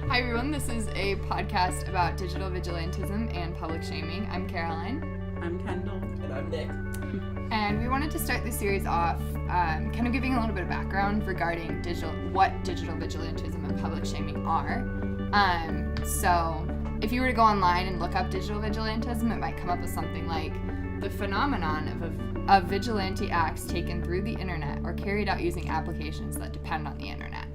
Hi everyone, this is a podcast about digital vigilantism and public shaming. I'm Caroline. I'm Kendall. And I'm Nick. And we wanted to start this series off kind of giving a little bit of background regarding what digital vigilantism and public shaming are. So if you were to go online and look up digital vigilantism, it might come up with something like the phenomenon of vigilante acts taken through the internet or carried out using applications that depend on the internet.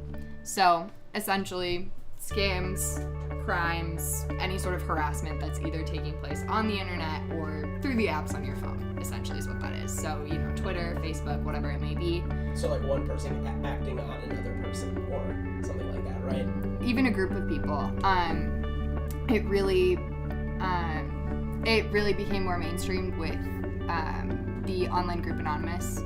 So essentially, scams, crimes, any sort of harassment that's either taking place on the internet or through the apps on your phone, essentially is what that is. So, Twitter, Facebook, whatever it may be. So like one person acting on another person or something like that, right? Even a group of people. It really became more mainstream with the online group Anonymous.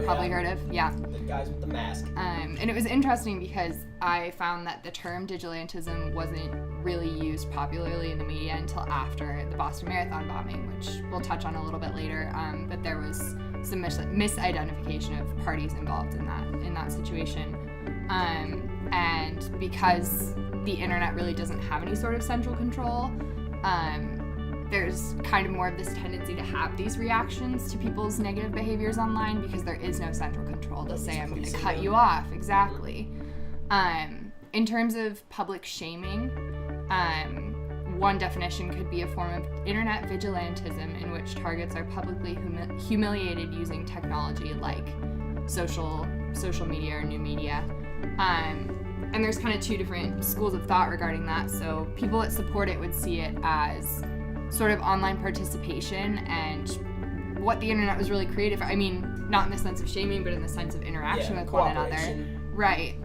Probably heard of, yeah. The guys with the mask. And it was interesting because I found that the term vigilantism wasn't really used popularly in the media until after the Boston Marathon bombing, which we'll touch on a little bit later. But there was some misidentification of parties involved in that situation. And because the internet really doesn't have any sort of central control, there's kind of more of this tendency to have these reactions to people's negative behaviors online because there is no central control to say, I'm going to cut you off. Exactly. In terms of public shaming, one definition could be a form of internet vigilantism in which targets are publicly humiliated using technology like social media or new media. And there's kind of two different schools of thought regarding that. So people that support it would see it as sort of online participation and what the internet was really created for. I mean, not in the sense of shaming, but in the sense of interaction with one another. Right.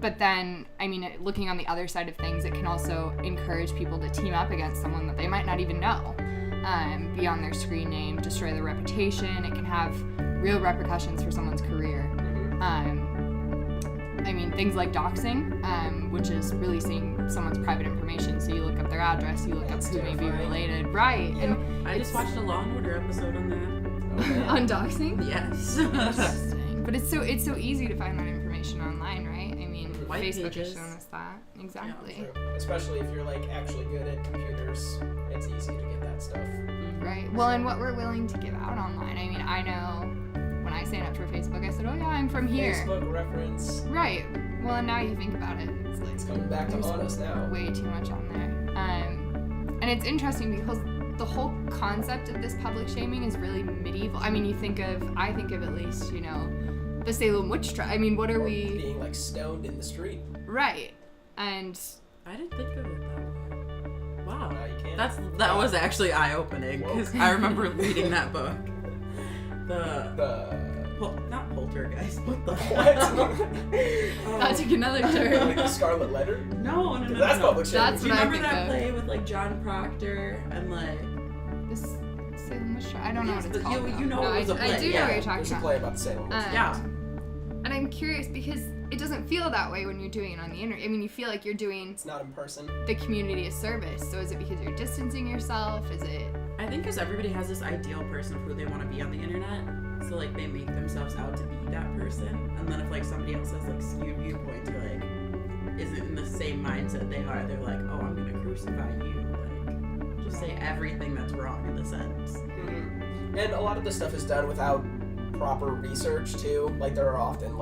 But then, looking on the other side of things, it can also encourage people to team up against someone that they might not even know, beyond their screen name, destroy their reputation. It can have real repercussions for someone's career. Things like doxing, which is releasing someone's private information. So you look up their address, you look up who may be related. Right. Yeah. And I just watched a Law & Order episode on that. On doxing? Yes. Interesting. But it's so easy to find that information online, right? White Facebook pages. has shown us that. Exactly. Yeah, especially if you're actually good at computers, it's easy to get that stuff. Right. Well, and what we're willing to give out online. I know when I signed up for Facebook, I said, oh yeah, I'm from here. Facebook reference. Right. Well, and now you think about it, It's coming back to haunt us now. Way too much on there. And it's interesting because the whole concept of this public shaming is really medieval. I think of at least, the Salem witch trial. What are we... Being, stoned in the street. Right. And... I didn't think of it that way. Wow. No, you can't. That was actually eye-opening, because I remember reading that book. Not poltergeist, what the That took another turn. Like the Scarlet Letter? No. That's public shaming. That's Do you what I remember think that of. play with, John Proctor and, This Salem witch trial? I don't know what it's but called. you know no, it was a play. I do know what you're talking There's a about. play about the Salem witch. Yeah. And I'm curious because it doesn't feel that way when you're doing it on the internet. You feel like you're doing It's not in person. the community a service. So is it because you're distancing yourself? Is it... I think because everybody has this ideal person of who they want to be on the internet, so they make themselves out to be that person, and then if somebody else has skewed viewpoints or isn't in the same mindset they are, they're like, oh, I'm gonna crucify you, just say everything that's wrong in the sense. Mm-hmm. And a lot of this stuff is done without proper research too. There are often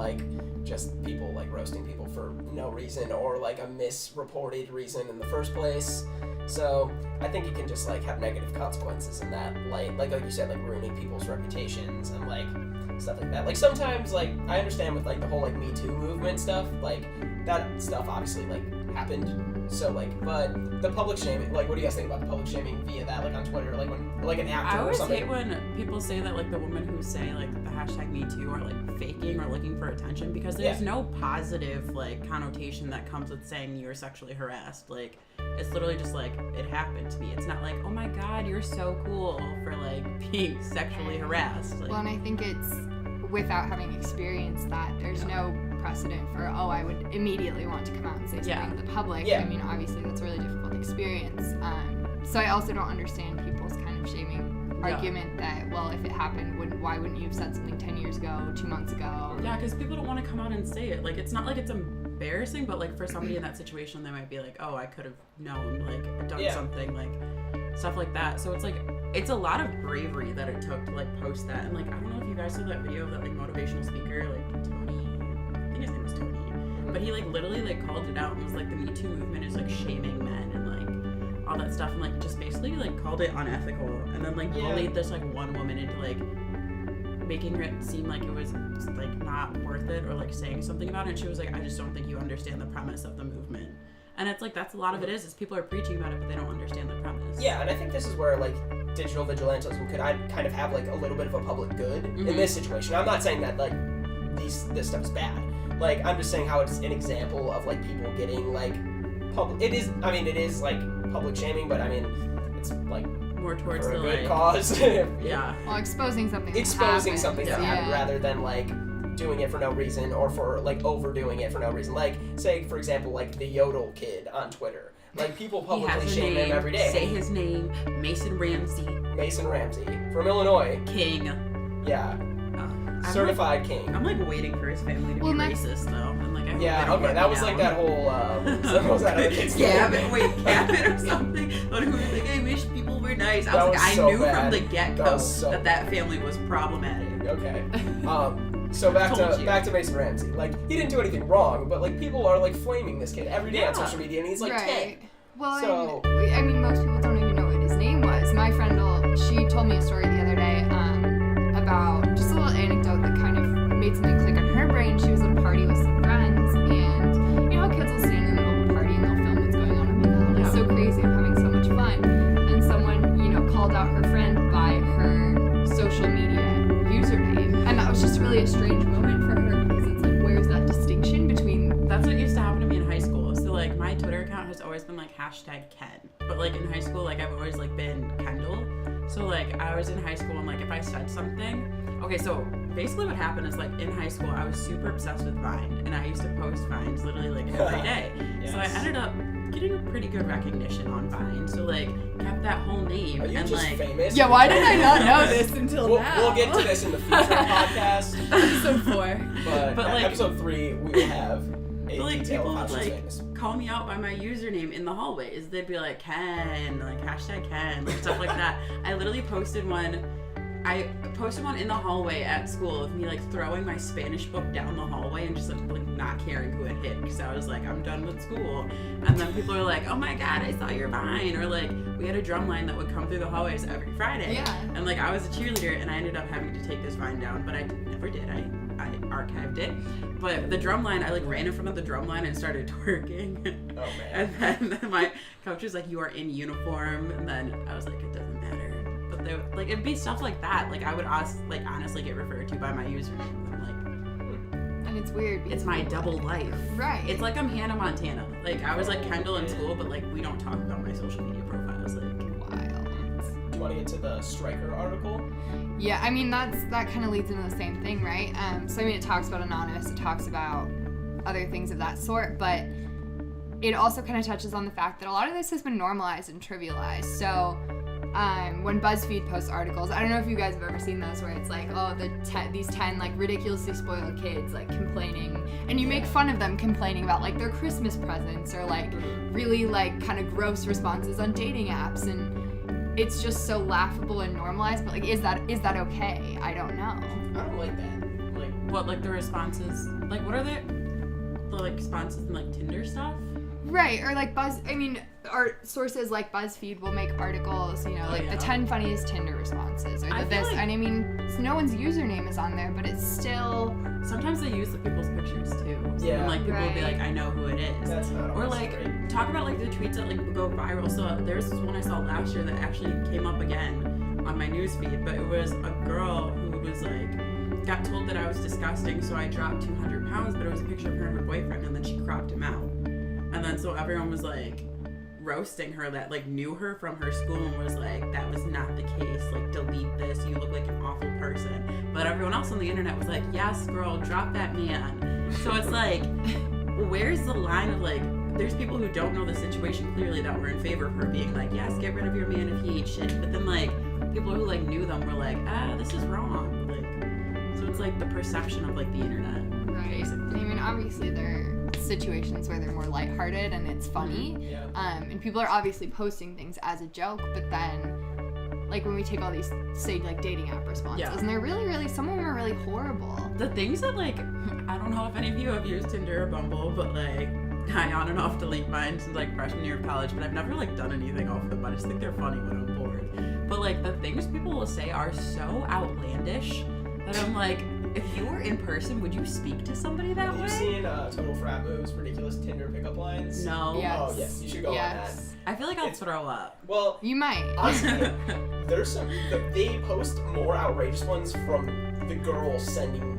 just people roasting people for no reason or a misreported reason in the first place. So I think it can just have negative consequences in that light, like you said, ruining people's reputations and stuff like that. Sometimes I understand with the whole Me Too movement stuff, that stuff obviously happened. So but the public shaming, what do you guys think about the public shaming via that, on Twitter, when an actor I or always something? hate when people say that the women who say the hashtag Me Too are faking or looking for attention, because there's no positive connotation that comes with saying you're sexually harassed. It's literally just it happened to me. It's not oh my god, you're so cool for being sexually harassed. Well, and I think it's without having experienced that, there's no precedent for, I would immediately want to come out and say something to the public. Yeah. Obviously that's a really difficult experience. So I also don't understand people's kind of shaming argument that, well, if it happened, why wouldn't you have said something 10 years ago, 2 months ago? Yeah, because people don't want to come out and say it. It's not it's a embarrassing, but like for somebody in that situation, they might be like, oh, I could have known, like done something, like stuff like that. So it's like, it's a lot of bravery that it took to like post that. And like, I don't know if you guys saw that video of that like motivational speaker, like Tony, I think his name was Tony, but he like literally like called it out and was like, the Me Too movement is like shaming men and like all that stuff, and like just basically like called it unethical, and then like bullied this like one woman into like making it seem like it was like not worth it, or like saying something about it. And she was like, I just don't think you understand the premise of the movement. And it's like, that's a lot of it is people are preaching about it, but they don't understand the premise. Yeah, and I think this is where like digital vigilantism could kind of have like a little bit of a public good in this situation. I'm not saying that like this stuff is bad. Like, I'm just saying how it's an example of like people getting like public. It is like public shaming, but I mean it's like more towards for the a good like, cause. yeah. Well, exposing something that happened yeah. rather than like doing it for no reason, or for like overdoing it for no reason. Like, say for example, like the Yodel kid on Twitter. Like, people publicly shame him every day. Say his name, Mason Ramsey from Illinois. King. Yeah. Certified king. I'm like waiting for his family to be racist though. I'm like, I hope they don't let that me was down. like that whole what was that other kid's name? Gavin or something. But who was like, I wish people were nice. I was like, I knew from the get-go that family was problematic. Okay. So back to Mason Ramsey. Like, he didn't do anything wrong, but like people are like flaming this kid every day on social media, and he's like 10. Well, so, I mean, most people don't even know what his name was. My friend, she told me a story the other day about just a little anecdote that kind of made something click on her brain. She was at a party with some friends, and you know, kids will stand in the middle of a party and they'll film what's going on. And it's so crazy. I'm having so much fun. And someone, you know, called out her friend by her social media username, and that was just really a strange moment for her, because it's like, where's that distinction between? That's what used to happen to me in high school. So like, my Twitter account has always been like #Ken, but like in high school, like I've always like been Kendall. So like, I was in high school, and like if I said something, okay, so basically what happened is like in high school I was super obsessed with Vine, and I used to post Vines literally like every day. Yes. So I ended up getting a pretty good recognition on Vine, so like kept that whole name. Are you and just like famous? Yeah, why did I not know this until now? We'll get to this in the future podcast. Episode 4. But like, episode 3 we will have a like detail people of how would she's like famous. call me out by my username in the hallways. They'd be like, Ken, like #Ken, like stuff like that. I literally posted one in the hallway at school of me like throwing my Spanish book down the hallway and just like not caring who it hit, because I was like, I'm done with school. And then people are like, oh my god, I saw your Vine. Or like, we had a drum line that would come through the hallways every Friday. Yeah. And like, I was a cheerleader, and I ended up having to take this Vine down, but I never did. I archived it. But the drum line, I like ran in front of the drum line and started twerking. Oh man. And then my coach was like, you are in uniform. And then I was like, it doesn't matter. But they, like, it'd be stuff like that. Like, I would honestly get referred to by my username. And I'm like, And it's weird because it's my double life. Right. It's like I'm Hannah Montana. Like, I was like Kendall in school, but like, we don't talk about my social media profiles. Like, wild. Do you want to get to the Stryker article? Yeah, I mean, that kind of leads into the same thing, right? So I mean, it talks about Anonymous, it talks about other things of that sort, but it also kind of touches on the fact that a lot of this has been normalized and trivialized. So when BuzzFeed posts articles, I don't know if you guys have ever seen those where it's like, oh, these 10 like ridiculously spoiled kids like complaining, and you make fun of them complaining about like their Christmas presents, or like really like kind of gross responses on dating apps, and it's just so laughable and normalized. But like, is that okay? I don't know. I don't like that. Like, what, like the responses? Like, what are the like responses in like Tinder stuff? Right, or like our sources like BuzzFeed will make articles, you know, the 10 funniest Tinder responses, or this, like, and I mean, no one's username is on there, but it's still. Sometimes they use the people's pictures too. So Yeah. then, like, people will be like, I know who it is. that's not Or always like, great. talk about like the tweets that like go viral. So there's this one I saw last year that actually came up again on my newsfeed, but it was a girl who was like, got told that I was disgusting, so I dropped 200 pounds, but it was a picture of her and her boyfriend, and then she cropped him out. And then so everyone was like roasting her that like knew her from her school and was like, that was not the case, like delete this, you look like an awful person. But everyone else on the internet was like, yes girl, drop that man. So it's like, where's the line of like, there's people who don't know the situation clearly that were in favor of her being like, yes, get rid of your man if he ain't shit. But then like people who like knew them were like, this is wrong. Like, so it's like the perception of like the internet. Right. I mean, obviously they're situations where they're more lighthearted and it's funny. Yeah. And people are obviously posting things as a joke, but then, like, when we take all these, say, like, dating app responses, and they're really, some of them are really horrible. The things that, like, I don't know if any of you have used Tinder or Bumble, but, like, I on and off delete mine since, like, freshman year of college, but I've never, like, done anything off them. I just think they're funny when I'm bored. But, like, the things people will say are so outlandish that I'm like, if you were in person, would you speak to somebody that way? Have you seen Total Frat Moves Ridiculous Tinder Pickup Lines? No. Yes. Oh, yes. You should go on that. I feel like I'll throw up. Well, You might. honestly, there's some. They post more outrageous ones from the girls sending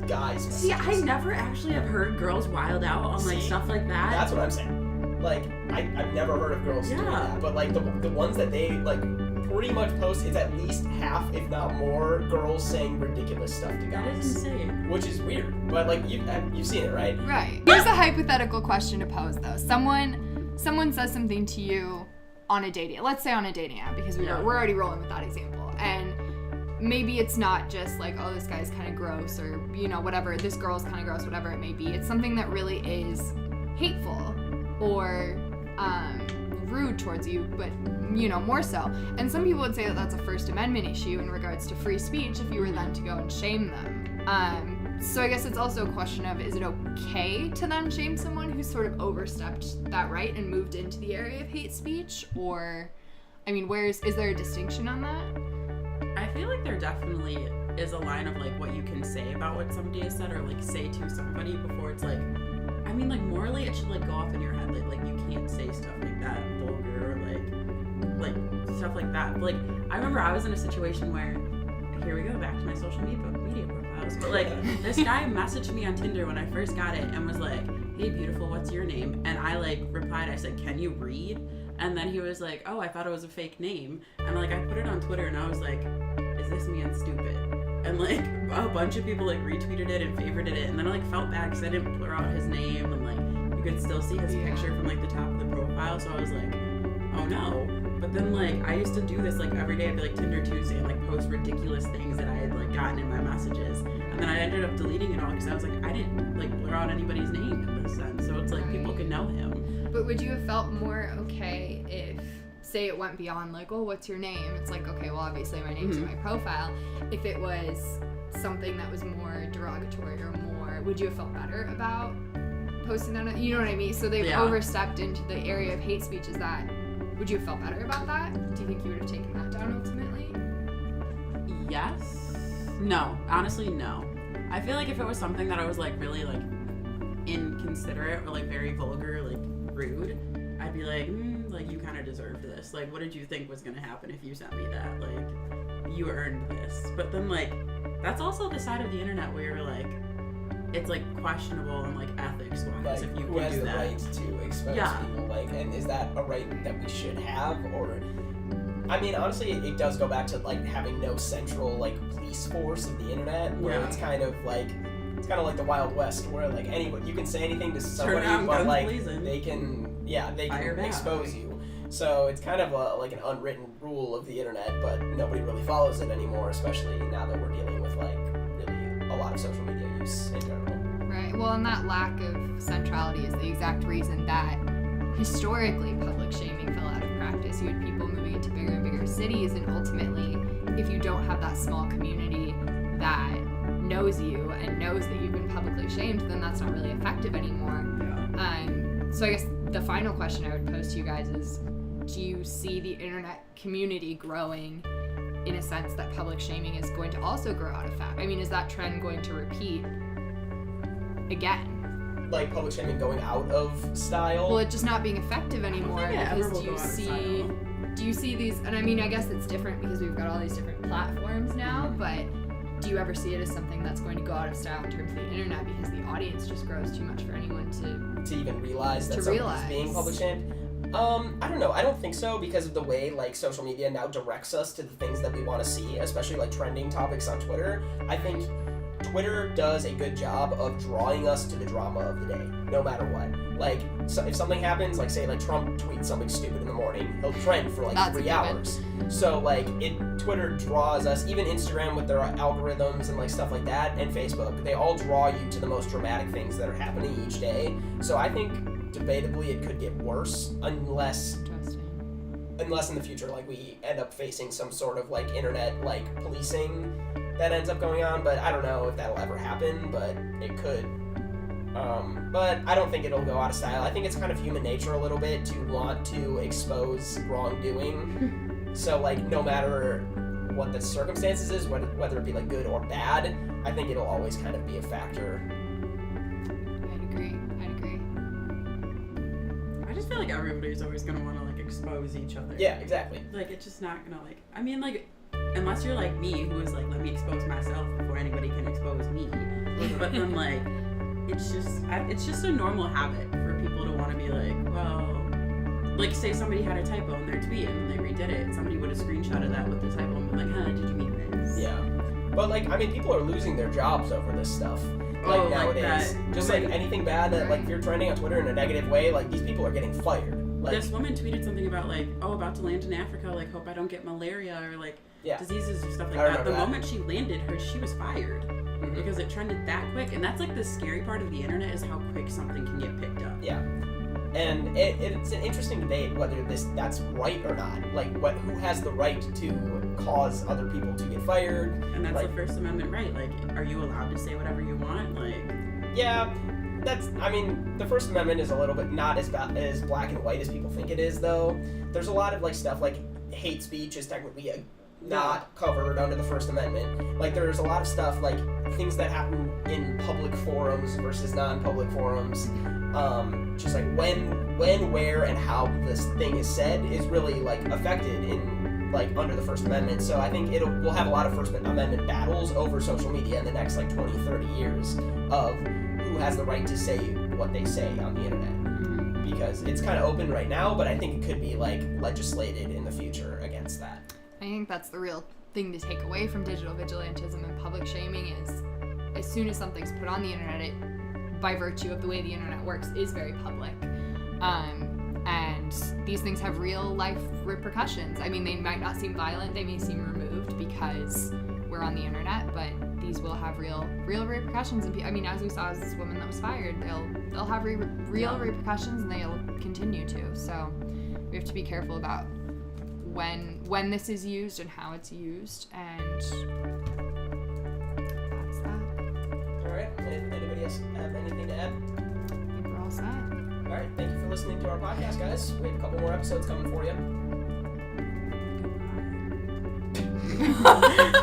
guys messages. See, I never actually have heard girls wild out on, like, See? stuff like that. That's what I'm saying. Like, I've never heard of girls doing that, but like the ones that they like pretty much post is at least half, if not more, girls saying ridiculous stuff to That guys. is insane. Which is weird, but like you've seen it, right? Right. Here's a hypothetical question to pose, though. Someone says something to you on a dating, let's say on a dating app, because we're already rolling with that example, and maybe it's not just like, oh, this guy's kind of gross, or, you know, whatever, this girl's kind of gross, whatever it may be. It's something that really is hateful or rude towards you, but, you know, more so. And some people would say that that's a First Amendment issue in regards to free speech if you were then to go and shame them. So I guess it's also a question of, is it okay to then shame someone who's sort of overstepped that right and moved into the area of hate speech? Or, I mean, is there a distinction on that? I feel like there definitely is a line of, like, what you can say about what somebody has said, or, like, say to somebody before it's, like, I mean, like, morally it should, like, go off in your head, like you can't say stuff like that, vulgar, or, like, stuff like that. But, like, I remember I was in a situation where, here we go, back to my social media profiles, but, like, this guy messaged me on Tinder when I first got it and was like, hey, beautiful, what's your name? And I, like, replied, I said, can you read? And then he was like, oh, I thought it was a fake name. And, like, I put it on Twitter and I was like, is this man stupid? And, like, a bunch of people, like, retweeted it and favorited it, and then I, like, felt bad because I didn't blur out his name, and, like, you could still see his picture from, like, the top of the profile, so I was like, oh no. But then, like, I used to do this, like, every day. I'd be like, Tinder Tuesday, and, like, post ridiculous things that I had, like, gotten in my messages, and then I ended up deleting it all because I was like, I didn't, like, blur out anybody's name in this sense, so it's like, people can know him. But would you have felt more okay if, say, it went beyond, like, oh, what's your name? It's like, okay, well, obviously my name's in my profile. If it was something that was more derogatory or more, would you have felt better about posting that? You know what I mean? So they've overstepped into the area of hate speech. Would you have felt better about that? Do you think you would have taken that down ultimately? Yes. No. Honestly, no. I feel like if it was something that I was, like, really, like, inconsiderate or, like, very vulgar, like, rude, I'd be like, like, you kind of deserved this. Like, what did you think was going to happen if you sent me that? Like, you earned this. But then, like, that's also the side of the internet where you're, like, it's, like, questionable and, like, ethics-wise, Like, if you who can has do the that. right to expose people? Like, and is that a right that we should have? Or, I mean, honestly, it does go back to, like, having no central, like, police force of the internet, where it's kind of like the Wild West, where, like, anybody, you can say anything to somebody, but, like, they can expose you. So it's kind of like an unwritten rule of the internet, but nobody really follows it anymore, especially now that we're dealing with, like, really a lot of social media use in general. Right. Well, and that lack of centrality is the exact reason that historically public shaming fell out of practice. You had people moving into bigger and bigger cities, and ultimately, if you don't have that small community that knows you and knows that you've been publicly shamed, then that's not really effective anymore. So I guess the final question I would pose to you guys is, do you see the internet community growing in a sense that public shaming is going to also grow out of fact? I mean, is that trend going to repeat again? Like, public shaming going out of style? Well, it just not being effective anymore, because do you see these, and I mean, I guess it's different because we've got all these different platforms now, but do you ever see it as something that's going to go out of style in terms of the internet because the audience just grows too much for anyone to even realize that something's being public shamed? I don't know. I don't think so, because of the way, like, social media now directs us to the things that we want to see, especially, like, trending topics on Twitter. I think Twitter does a good job of drawing us to the drama of the day, no matter what. Like, so if something happens, like say like Trump tweets something stupid in the morning, he'll trend for like That's 3 hours. So like Twitter draws us, even Instagram with their algorithms and like stuff like that, and Facebook, they all draw you to the most dramatic things that are happening each day. So I think debatably it could get worse unless in the future like we end up facing some sort of like internet like policing that ends up going on, but I don't know if that'll ever happen, but it could. But I don't think it'll go out of style. I think it's kind of human nature a little bit to want to expose wrongdoing. So like no matter what the circumstances is, whether it be like good or bad, I think it'll always kind of be a factor. I'd agree. I just feel like everybody's always gonna want to like expose each other. Yeah, exactly. Like it's just not gonna like. I mean, like, unless you're like me, who is like, let me expose myself before anybody can expose me. But then like, it's just a normal habit for people to want to be like, well, like say somebody had a typo in their tweet and they redid it, somebody would have screenshotted that with the typo and been like, huh, did you mean this? Yeah. But like, I mean, people are losing their jobs over this stuff. Like nowadays, like just like anything bad that like if you're trending on Twitter in a negative way, like these people are getting fired. Like, this woman tweeted something about like, oh, about to land in Africa, like hope I don't get malaria or like diseases or stuff like that. The moment she landed, she was fired because it trended that quick, and that's like the scary part of the internet is how quick something can get picked up. Yeah. And it's an interesting debate whether that's right or not. Like, who has the right to cause other people to get fired? And that's like, the First Amendment right. Like, are you allowed to say whatever you want? Like, yeah, I mean, the First Amendment is a little bit not as black and white as people think it is, though. There's a lot of like stuff like hate speech is technically not covered under the First Amendment. Like, there's a lot of stuff like things that happen in public forums versus non-public forums. Just like when, where, and how this thing is said is really like affected in like under the First Amendment. So I think we'll have a lot of First Amendment battles over social media in the next like 20, 30 years of who has the right to say what they say on the internet. Because it's kind of open right now, but I think it could be like legislated in the future against that. I think that's the real thing to take away from digital vigilantism and public shaming is as soon as something's put on the internet, it, by virtue of the way the internet works, is very public. And these things have real life repercussions. I mean, they might not seem violent, they may seem removed because we're on the internet, but these will have real repercussions. And I mean, as we saw as this woman that was fired, they'll have real repercussions, and they'll continue to. So we have to be careful about when this is used and how it's used, and that's that. All right. Anybody else have anything to add? I think we're all set. All right. Thank you for listening to our podcast, guys. We have a couple more episodes coming for you.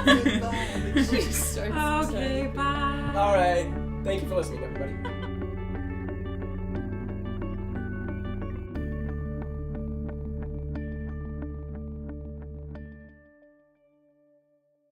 Goodbye. Okay, bye. All right. Thank you for listening, everybody.